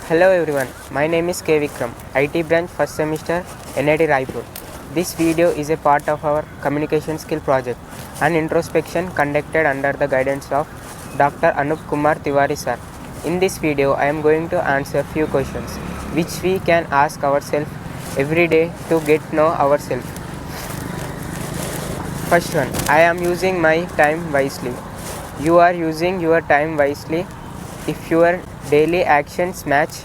Hello everyone, my name is K. Vikram, IT branch first semester, NIT Raipur. This video is a part of our communication skill project, an introspection conducted under the guidance of Dr. Anup Kumar Tiwari sir. In this video, I am going to answer few questions which we can ask ourselves every day to get know ourselves. First one, I am using my time wisely. You are using your time wisely if your daily actions match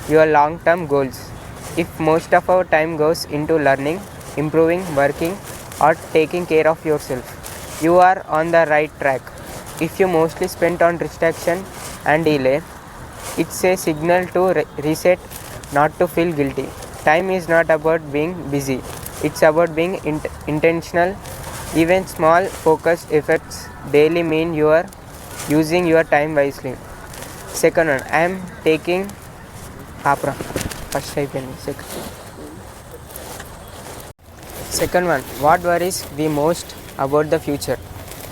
your long-term goals. If most of our time goes into learning, improving, working, or taking care of yourself, you are on the right track. If you mostly spend on distraction and delay, it's a signal to reset, not to feel guilty. Time is not about being busy, it's about being intentional. Even small focused efforts daily mean you are using your time wisely. Second one, I am taking first type second one, what worries we most about the future?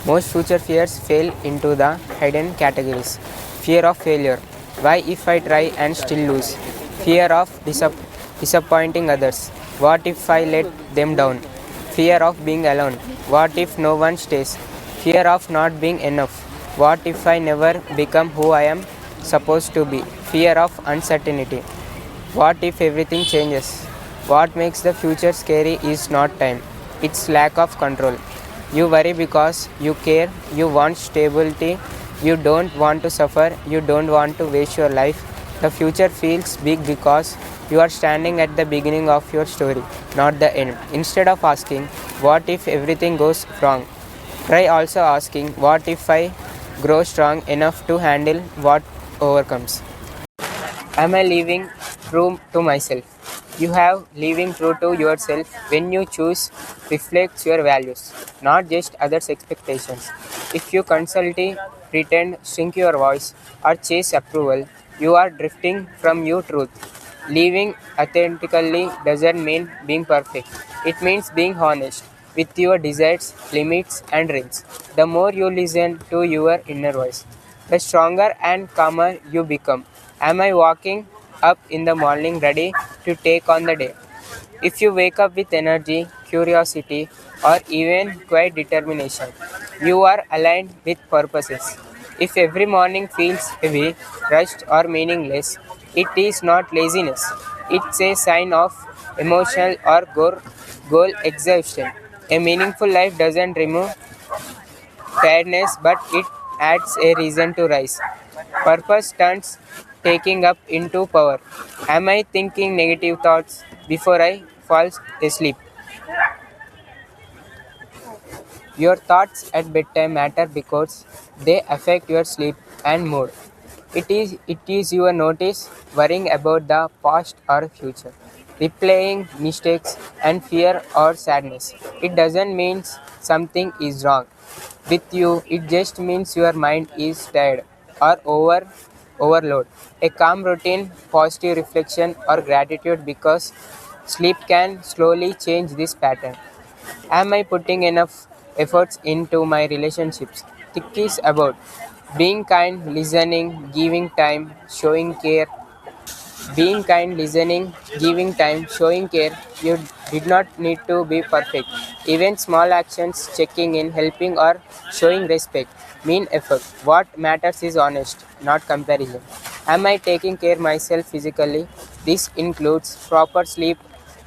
Most future fears fall into the hidden categories. Fear of failure. Why if I try and still lose? Fear of disappointing others. What if I let them down? Fear of being alone. What if no one stays? Fear of not being enough. What if I never become who I am supposed to be? Fear of uncertainty. What if everything changes? What makes the future scary is not time, it's lack of control. You worry because you care, you want stability, you don't want to suffer, you don't want to waste your life. The future feels big because you are standing at the beginning of your story, not the end. Instead of asking, what if everything goes wrong? Try also asking, what if I grow strong enough to handle what overcomes? Am I living true to myself? You have living true to yourself when you choose reflects your values, not just others' expectations. If you constantly pretend, shrink your voice, or chase approval, you are drifting from your truth. Living authentically doesn't mean being perfect. It means being honest with your desires, limits, and dreams. The more you listen to your inner voice, the stronger and calmer you become. Am I walking up in the morning ready to take on the day? If you wake up with energy, curiosity, or even quiet determination, you are aligned with purposes. If every morning feels heavy, rushed, or meaningless, it is not laziness. It's a sign of emotional or goal exhaustion. A meaningful life doesn't remove tiredness, but it adds a reason to rise. Purpose turns taking up into power. Am I thinking negative thoughts before I fall asleep? Your thoughts at bedtime matter because they affect your sleep and mood. It is your notice worrying about the past or future, replaying mistakes and fear or sadness. It doesn't mean something is wrong with you, it just means your mind is tired or overload. A calm routine, positive reflection or gratitude because sleep can slowly change this pattern. Am I putting enough efforts into my relationships? Think is about being kind, listening, giving time, showing care. Being kind, listening, giving time, showing care. You did not need to be perfect. Even small actions, checking in, helping, or showing respect mean effort. What matters is honest, not comparison. Am I taking care myself physically? This includes proper sleep,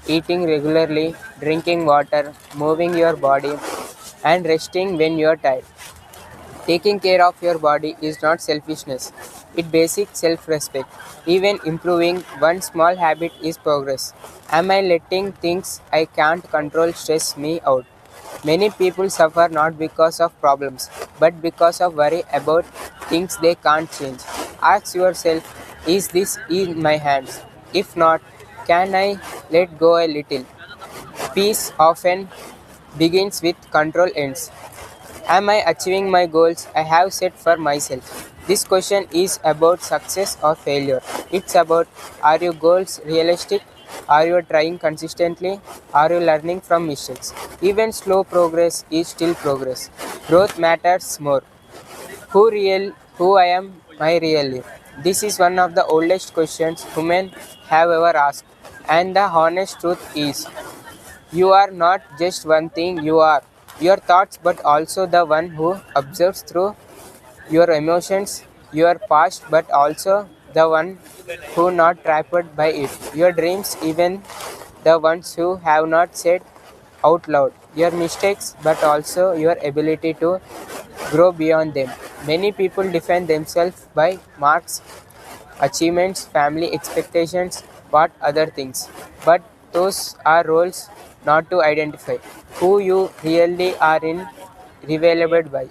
eating regularly, drinking water, moving your body, and resting when you are tired. Taking care of your body is not selfishness, it's basic self respect. Even improving one small habit is progress. Am I letting things I can't control stress me out? Many people suffer not because of problems, but because of worry about things they can't change. Ask yourself, is this in my hands? If not, can I let go a little? Peace often begins with control ends. Am I achieving my goals I have set for myself? This question is about success or failure. It's about, are your goals realistic? Are you trying consistently? Are you learning from mistakes? Even slow progress is still progress. Growth matters more. Who I am I really? This is one of the oldest questions humans have ever asked, and the honest truth is, you are not just one thing, you are your thoughts, but also the one who observes through your emotions, your past, but also the one who not trapped by it, your dreams, even the ones who have not said out loud, your mistakes, but also your ability to grow beyond them. Many people define themselves by marks, achievements, family expectations, what other things. But those are roles not to identify who you really are in revealed by.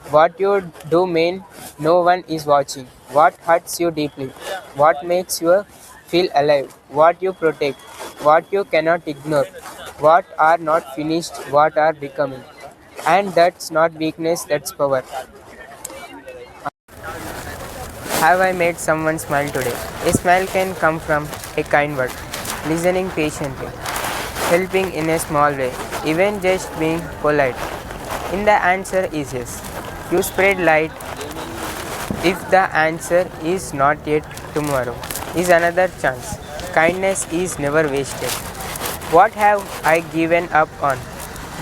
What you do mean no one is watching. What hurts you deeply. What makes you feel alive. What you protect. What you cannot ignore. What are not finished. What are becoming. And that's not weakness, that's power. Have I made someone smile today? A smile can come from a kind word, listening patiently, helping in a small way, even just being polite. In the answer is yes. You spread light. If the answer is not yet, tomorrow is another chance. Kindness is never wasted. What have I given up on?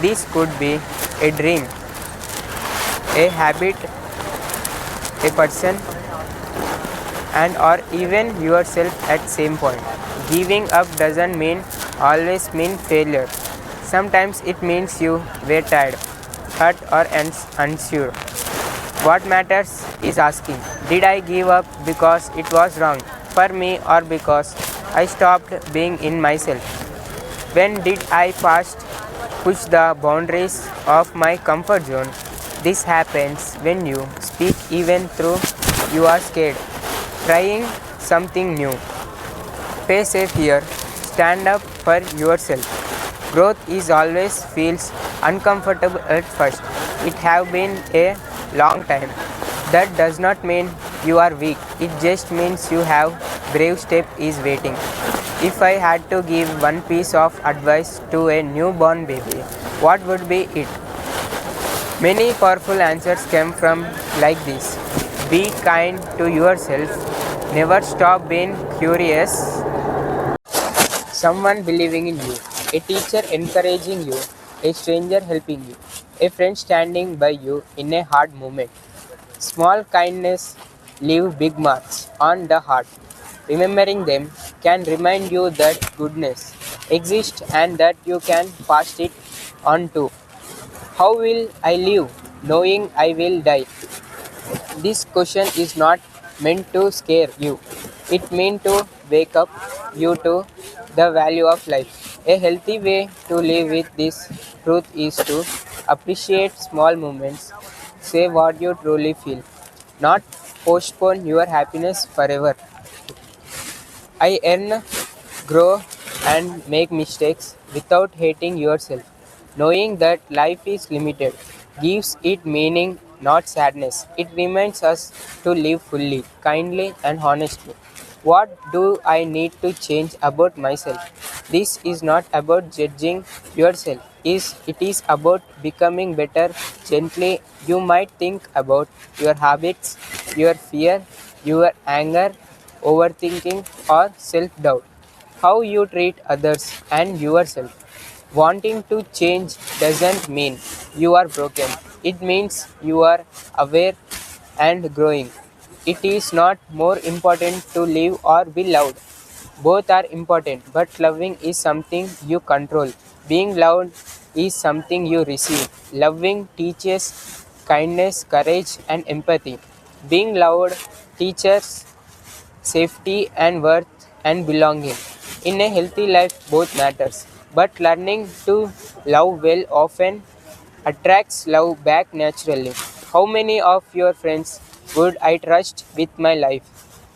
This could be a dream, a habit, a person, and or even yourself at same point. Giving up doesn't mean always mean failure. Sometimes it means you were tired, hurt or unsure. What matters is asking, did I give up because it was wrong for me or because I stopped being in myself? When did I first push the boundaries of my comfort zone? This happens when you speak even though you are scared. Trying something new. Face a fear. Stand up for yourself. Growth is always feels uncomfortable at first. It have been a long time. That does not mean you are weak. It just means you have brave step is waiting. If I had to give one piece of advice to a newborn baby, what would be it? Many powerful answers came from like this. Be kind to yourself. Never stop being curious. Someone believing in you. A teacher encouraging you. A stranger helping you. A friend standing by you in a hard moment. Small kindness leave big marks on the heart. Remembering them can remind you that goodness exists and that you can pass it on to. How will I live knowing I will die? This question is not meant to scare you. It meant to wake up you to the value of life. A healthy way to live with this truth is to appreciate small moments. Say what you truly feel. Not postpone your happiness forever. I earn, grow, and make mistakes without hating yourself. Knowing that life is limited gives it meaning, not sadness. It reminds us to live fully, kindly, and honestly. What do I need to change about myself? This is not about judging yourself. It is about becoming better gently. You might think about your habits, your fear, your anger, overthinking, or self doubt. How you treat others and yourself. Wanting to change doesn't mean you are broken. It means you are aware and growing. It is not more important to live or be loved. Both are important, but loving is something you control. Being loved is something you receive. Loving teaches kindness, courage, and empathy. Being loved teaches safety and worth and belonging. In a healthy life, both matters. But learning to love well often attracts love back naturally. How many of your friends would I trust with my life?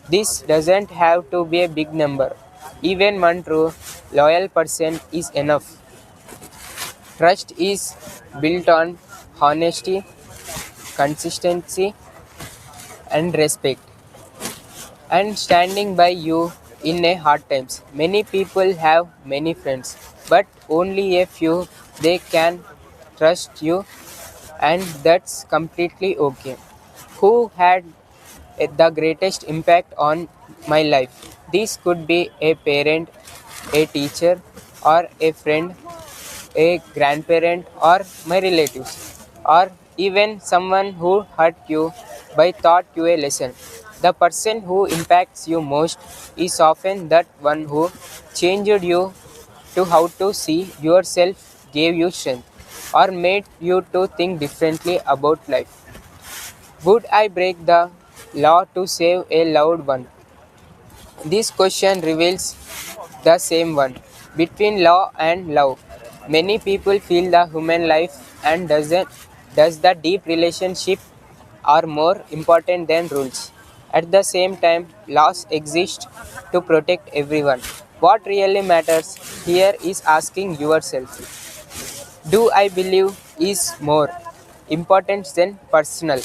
This doesn't have to be a big number. Even one true, loyal person is enough. Trust is built on honesty, consistency, and respect, and standing by you in a hard times. Many people have many friends, but only a few they can trust you, and that's completely okay. Who had the greatest impact on my life. This could be a parent, a teacher, or a friend, a grandparent, or my relatives, or even someone who hurt you by taught you a lesson. The person who impacts you most is often that one who changed you to how to see yourself, gave you strength, or made you to think differently about life. Would I break the law to save a loved one? This question reveals the same one between law and love. Many people feel the human life and does the deep relationship are more important than rules. At the same time, laws exist to protect everyone. What really matters here is asking yourself, do I believe is more important than personal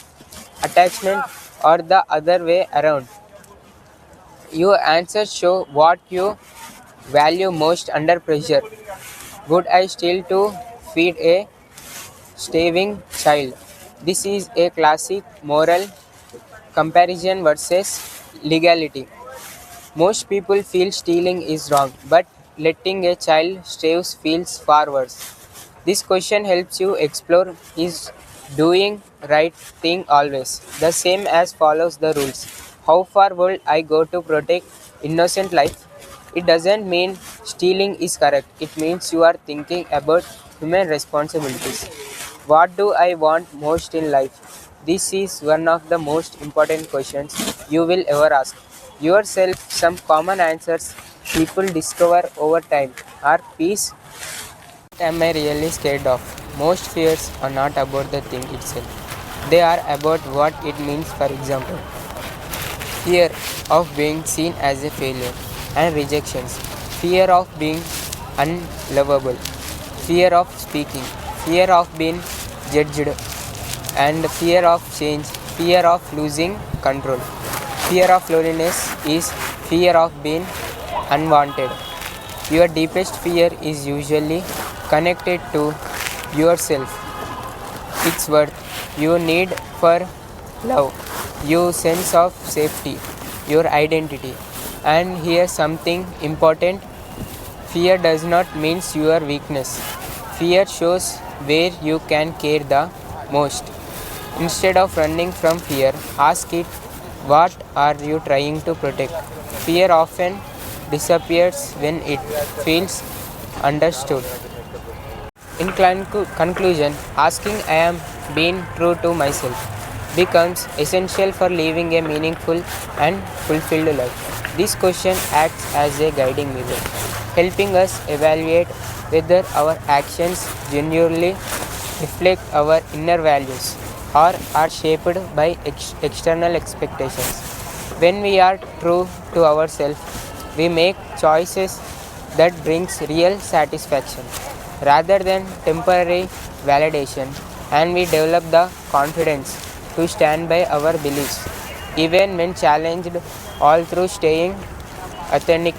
attachment or the other way around? Your answers show what you value most under pressure. Would I steal to feed a starving child? This is a classic moral comparison versus legality. Most people feel stealing is wrong, but letting a child starve feels far worse. This question helps you explore is doing right thing always the same as follows the rules. How far will I go to protect innocent life? It doesn't mean stealing is correct. It means you are thinking about human responsibilities. What do I want most in life? This is one of the most important questions you will ever ask yourself. Some common answers people discover over time are peace. What am I really scared of? Most fears are not about the thing itself. They are about what it means. For example, fear of being seen as a failure and rejections, fear of being unlovable, fear of speaking, fear of being judged, and fear of change, fear of losing control. Fear of loneliness is fear of being unwanted. Your deepest fear is usually connected to yourself, its worth, your need for love, your sense of safety, your identity. And here's something important, fear does not mean your weakness. Fear shows where you can care the most. Instead of running from fear, ask it, what are you trying to protect? Fear often disappears when it feels understood. In conclusion, asking I am being true to myself becomes essential for living a meaningful and fulfilled life. This question acts as a guiding mirror, helping us evaluate whether our actions genuinely reflect our inner values or are shaped by external expectations. When we are true to ourselves, we make choices that brings real satisfaction rather than temporary validation, and we develop the confidence to stand by our beliefs even when challenged. All through staying authentic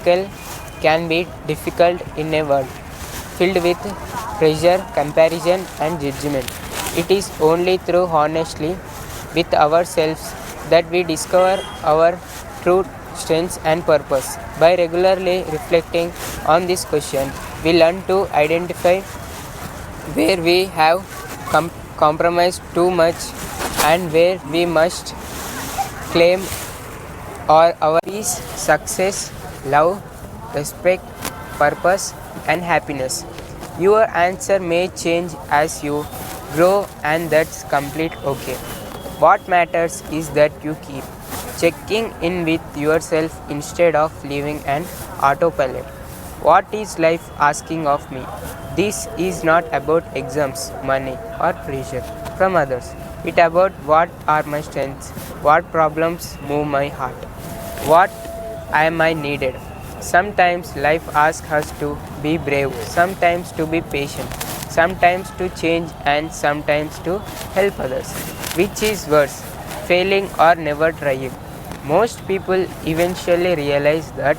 can be difficult in a world filled with pressure, comparison, and judgment. It is only through honesty with ourselves that we discover our true strengths and purpose. By regularly reflecting on this question, we learn to identify where we have compromised too much and where we must claim our peace, success, love, respect, purpose, and happiness. Your answer may change as you grow, and that's complete okay. What matters is that you keep checking in with yourself instead of leaving an autopilot. What is life asking of me? This is not about exams, money, or pressure from others. It's about what are my strengths, what problems move my heart, what am I needed. Sometimes life asks us to be brave, sometimes to be patient, sometimes to change, and sometimes to help others. Which is worse, failing or never trying? Most people eventually realize that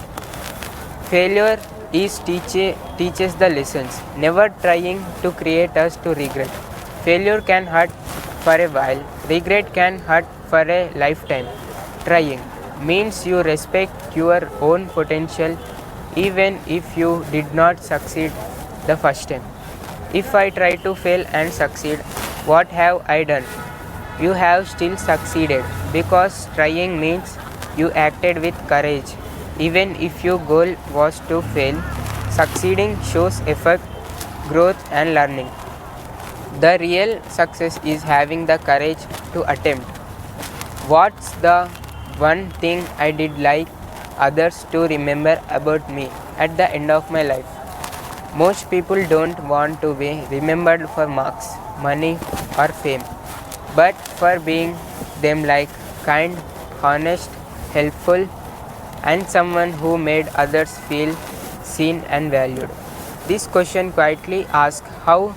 failure is teaches the lessons, never trying to create us to regret. Failure can hurt for a while, regret can hurt for a lifetime. Trying means you respect your own potential even if you did not succeed the first time. If I try to fail and succeed, what have I done? You have still succeeded because trying means you acted with courage. Even if your goal was to fail, succeeding shows effort, growth, and learning. The real success is having the courage to attempt. What's the one thing I did like others to remember about me at the end of my life? Most people don't want to be remembered for marks, money, or fame, but for being them like kind, honest, helpful, and someone who made others feel seen and valued. This question quietly asks, how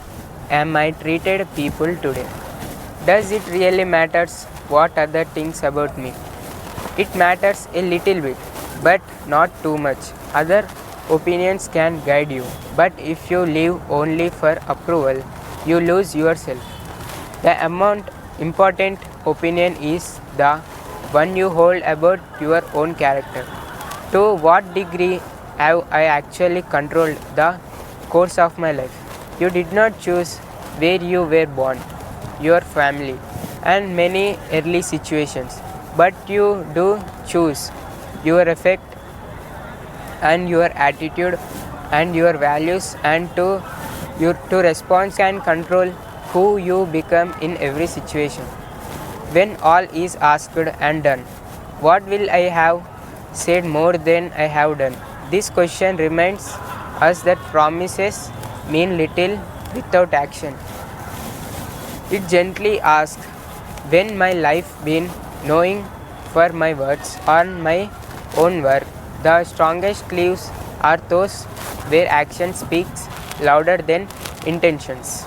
am I treated people today? Does it really matters what other thinks about me? It matters a little bit, but not too much. Other opinions can guide you, but if you live only for approval, you lose yourself. The important opinion is the one you hold about your own character. To what degree have I actually controlled the course of my life? You did not choose where you were born, your family, and many early situations, but you do choose your effect and your attitude and your values, and to respond can control who you become in every situation. When all is asked and done, what will I have said more than I have done? This question reminds us that promises mean little without action. It gently asks, when my life been knowing for my words on my own work? The strongest clues are those where action speaks louder than intentions.